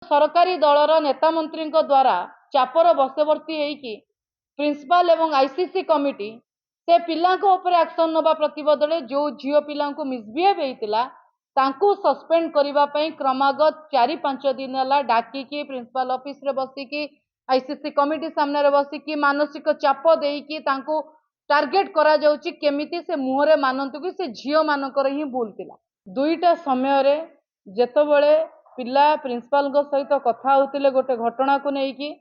सरकारी दलर नेता मंत्री द्वारा चापर बसवर्ती होगी प्रिंसिपल एवं आईसीसी कमिटी से पिला एक्शन नवा प्रतिबदले जो झील पिला मिसबिहेव होता सस्पेंड करने क्रमागत 4-5 दिन है डाकिकी प्रिंसिपल ऑफिस रे बसिकी आईसीसी कमिटी सामने बसिकी मानसिक चाप देकी टार्गेट करा जाउची केमिति से मुहरे मानतु कि से झील मानकर ही भूल थिला। दुईटा समय जेतबेले पिला प्रिंसिपल सहित कथा होतिले गोटे घटना को लेकिन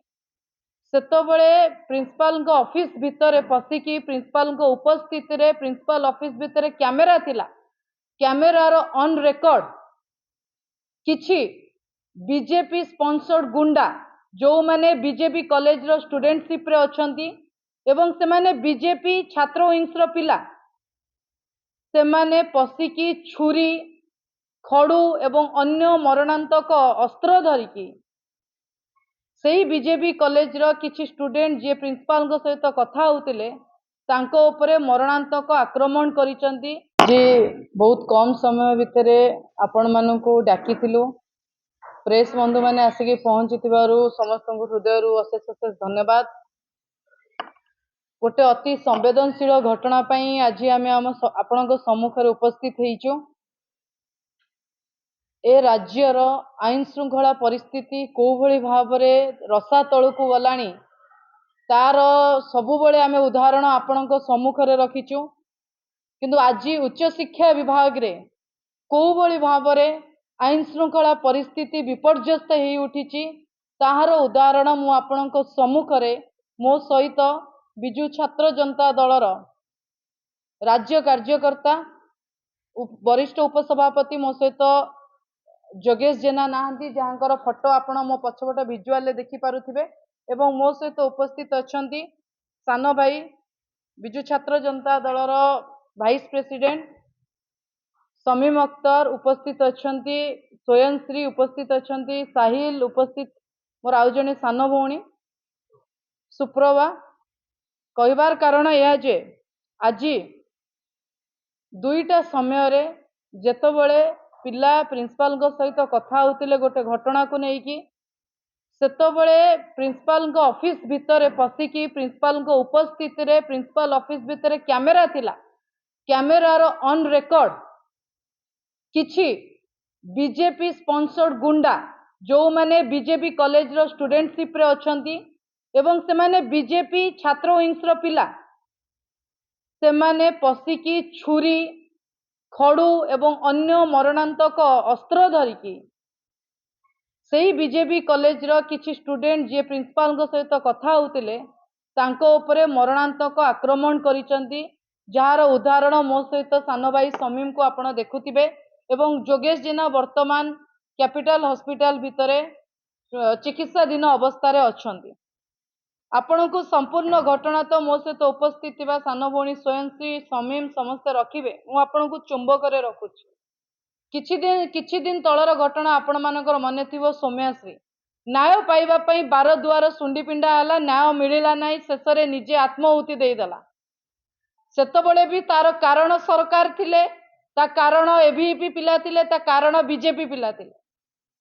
सेतबेले प्रिंसिपल ऑफिस भितर पशिकी प्रिंसिपल उपस्थित रे प्रिंसिपल ऑफिस भितर कैमेरा थिला कैमेरार ऑन रेकॉर्ड किछि बीजेपी स्पॉन्सर्ड गुंडा जो माने बीजेपी कॉलेज रो स्टूडेंटशिप रे अछंती एवं से माने बीजेपी छात्र विंग्स रो पिला से माने पशिकी छुरी खड़ू एवं अन्य मरणांतक अस्त्र धरिकी सही बीजेपी कॉलेज रो किछि स्टूडेंट जे प्रिंसिपल सहित कथा होतिले तांको उपरे मरणांतक आक्रमण करिसंती। जे बहुत कम समय भितर आपण मानकु डाकिथिलु प्रेस बंधु माने आसिकी पहुंची समस्त हृदय अशेष अशेष धन्यवाद। गोटे अति संवेदनशील घटना पाई आज आम आपण सम्मुख उपस्थित होइचु। ए राज्यर आईन श्रृंखला परिस्थिति को भली भाव रसा तलू गलानी तार सबुबले आमे उदाहरण आपण सम्मुख रखीचु किंतु आज उच्च शिक्षा विभाग रे को भली भाव आईन श्रृंखला परिस्थिति विपर्यस्त हो उठी ताहार उदाहरण मु आपण सम्मुख मो सहित बिजु छात्र जनता दलर राज्य कार्यकर्ता वरिष्ठ उपसभापति मो सहित जोगेश जेना नाहंती जहाँकर फोटो आपण मो पछपट विजुअल देखि पारुथिबे एवं मो सहित उपस्थित अछंती सान भाई बिजु छात्र जनता दलर वाइस प्रेसिडेंट शमीम अख्तर उपस्थित अछंती स्वयंश्री उपस्थित अछंती साहिल उपस्थित मोर आउ जने सान भौणी सुप्रभा कहबार कारण यह जे आज दुईटा समय जेतबेले पिला प्रिंसिपल सहित कथा होतिले गोटे घटना को लेकिन सेतबेले प्रिंसिपल ऑफिस भितर पशिकी प्रिंसिपल उपस्थित रे प्रिंसिपल ऑफिस भितर कैमेरा थिला कैमेरार ऑन रेकॉर्ड किछि बीजेपी स्पॉन्सर्ड गुंडा जो माने बीजेपी कॉलेज रो स्टूडेंटशिप रे अछंती एवं से माने बीजेपी छात्र विंग्स रो पिला से माने पशिकी छुरी खड़ू एवं अन्य मरणांतक अस्त्र धरिकी सही बीजेपी कॉलेज रो किछि स्टूडेंट जे प्रिंसिपल सहित कथा होतिले तांको उपरे मरणांतक आक्रमण करिसंती जार उदाहरण मो सहित सान भाई शमीम को आपण देखुथिबे एवं जोगेश जेना वर्तमान कैपिटल हॉस्पिटल भितरे चिकित्साधीन अवस्था रे अछंती। आपण को संपूर्ण घटना तो मो सहित उपस्थित थिबा सान भौणी स्वयंश्री शमीम समस्त रखिबे मु आपण को चुंबक रे रखुछि। किछि दिन तलर घटना आपण मानकर मने थिबो सौम्याश्री न्याय पाइबा पई 12 दुआर सुंडी पिंडा हला न्याय मिलिला नाही शेष रे निजे आत्महुति देइदला सेतबेले भी तार कारण सरकार थिले ता कारण एबीपी पिला थिले ता कारण बीजेपी पिला थिले।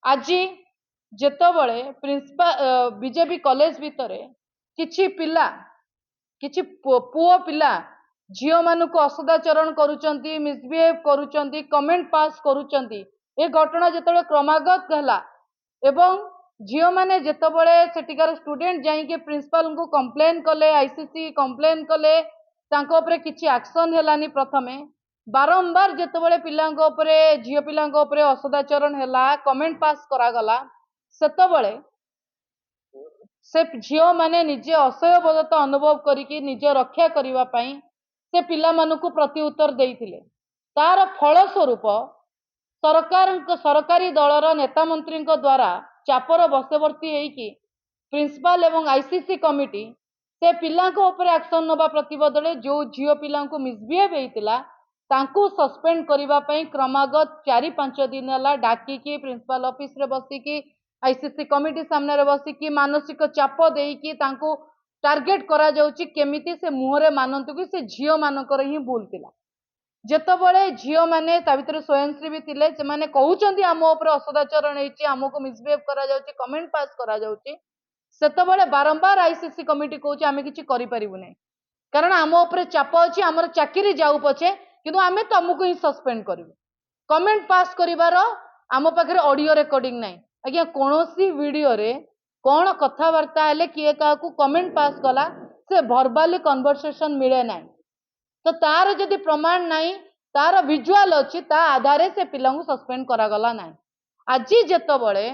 आज जेतबेले प्रिंसिपल बीजेपी कॉलेज भितरे किछि पिला किछि पुओ पिला झील मानक असदाचरण करुचंती मिसबिहेव करुचंती कमेंट पास करुचंती ए घटना जेतबेले क्रमागत गला एवं झील माने जेतबेले सेटिकार स्टूडेंट जाइके प्रिंसिपल को कंप्लेन कले आईसीसी कंप्लेन कले तांको उपरे किछि एक्शन हेलानी प्रथमे बारंबार जेतबेले पिलांको उपरे झील पिलांको उपरे असदाचरण हेला कमेंट पास करा गला सेतबेले से झील माने निजे असह्य बोधता अनुभव करिकि निजे रक्षा करिवा पई से पिला मानकु प्रति उत्तर देइथिले तार फल स्वरूप सरकारी दलर नेता मंत्री द्वारा चापर बसवर्ती होगी प्रिंसिपल एवं आईसीसी कमिटी से पिला एक्शन नवा प्रतिबदले जो झील पिला मिसबिहेव होता सस्पेंड करने क्रमागत 4-5 दिन है डाकिकी प्रिंसिपल ऑफिस रे बसिकी आईसीसी कमिटी सामने बसिकी मानसिक चाप देकी टार्गेट करा जाउची केमिति से मुहरे मानतु कि से झील मानकर ही भूल थिला। ଯେତେବେଳେ ଝିଅ ମାନେ ତା ଭିତରେ ସ୍ୱୟଂଶ୍ରୀ ବି ଥିଲେ ସେମାନେ କହୁଛନ୍ତି ଆମ ଉପରେ ଅସଦାଚରଣ ହେଇଛି ଆମକୁ ମିସବିହେଭ କରାଯାଉଛି କମେଣ୍ଟ ପାସ୍ କରାଯାଉଛି ସେତେବେଳେ ବାରମ୍ବାର ଆଇସିସି କମିଟି କହୁଛି ଆମେ କିଛି କରିପାରିବୁ ନାହିଁ କାରଣ ଆମ ଉପରେ ଚାପ ଅଛି ଆମର ଚାକିରି ଯାଉ ପଛେ କିନ୍ତୁ ଆମେ ତମକୁ ହିଁ ସସ୍ପେଣ୍ଡ କରିବୁ କମେଣ୍ଟ ପାସ୍ କରିବାର ଆମ ପାଖରେ ଅडिଓ ରେକର୍डिଂ ନାହିଁ ଆଜ୍ଞା କୌଣସି ଭିଡିଓରେ କଣ କଥାବାर्ता हेले किए काकू कमेंट पास कला से भर्बाली कन्वर्सेशन मिले ना तो तार जदि प्रमाण नहीं तार विजुआल अच्छी ता आधारे से पिला सस्पेंड करागला ना आज जेतबळे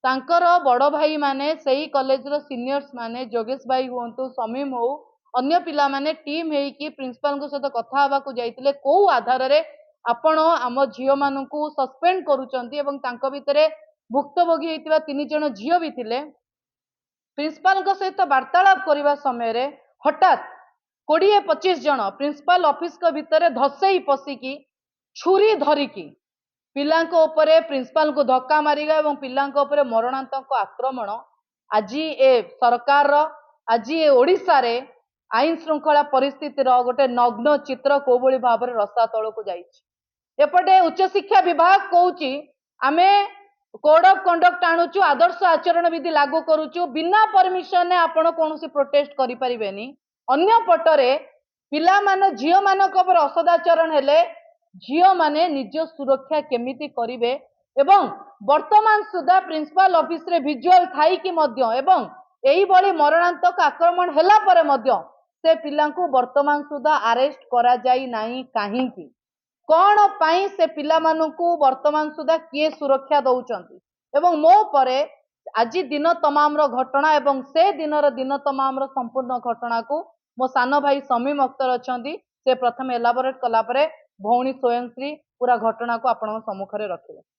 तांकर बड़ भाई माने सही कॉलेज रो सीनियर्स माने जोगेश भाई हुंतु समीम हो अन्य पिला माने टीम हे कि प्रिंसिपल को सहित कथा हवा को जाइतिले को आधार रे आपण आम झियो मानकू सस्पेंड करूचंती एवं तांको भितरे भुक्तभोगी हेतिबा 3 जण झियो भी थिले प्रिंसिपल सहित वार्तालाप करने समय हठात 20-25 जन प्रिंसिपल ऑफिस को भितर धसई पशिकी छुरी धरिकी पिला प्रिंसिपल को धक्का मारिगा और पिला मरणांतक आक्रमण आज ए सरकार आज ए ओडिशा रे आईन श्रृंखला परिस्थितिर गोटे नग्न चित्र को भाव में रस्ता तल को जापटे उच्च शिक्षा विभाग कहूँ आमे कोड ऑफ कंडक्ट आणुचु आदर्श आचरण विधि लागू करूचु बिना परमिशन ने आपण कौन प्रोटेस्ट करि परिबेनी अन्य पटरे पिला मान झियो मानक पर असदाचरण हेले झियो माने निज सुरक्षा केमिति करिवे एवं वर्तमान सुधा प्रिंसिपल ऑफिस रे विजुअल थाई कि मध्य एवं एई बळी मरणांतक आक्रमण हेला परे मध्य से पिलांकु वर्तमान सुधा अरेस्ट करा जाई नाही काहींकी कौन पाई से पिला मानकू वर्तमान सुधा किए सुरक्षा दौचंती एवं मो परे आज दिन तमाम घटना एवं से दिन तमाम संपूर्ण घटना को मो सान भाई समीम अख्तर अच्छा से प्रथम एलाबोरेट कला भौणी स्वयंश्री पूरा घटना को आपण सम्मुख रखिले।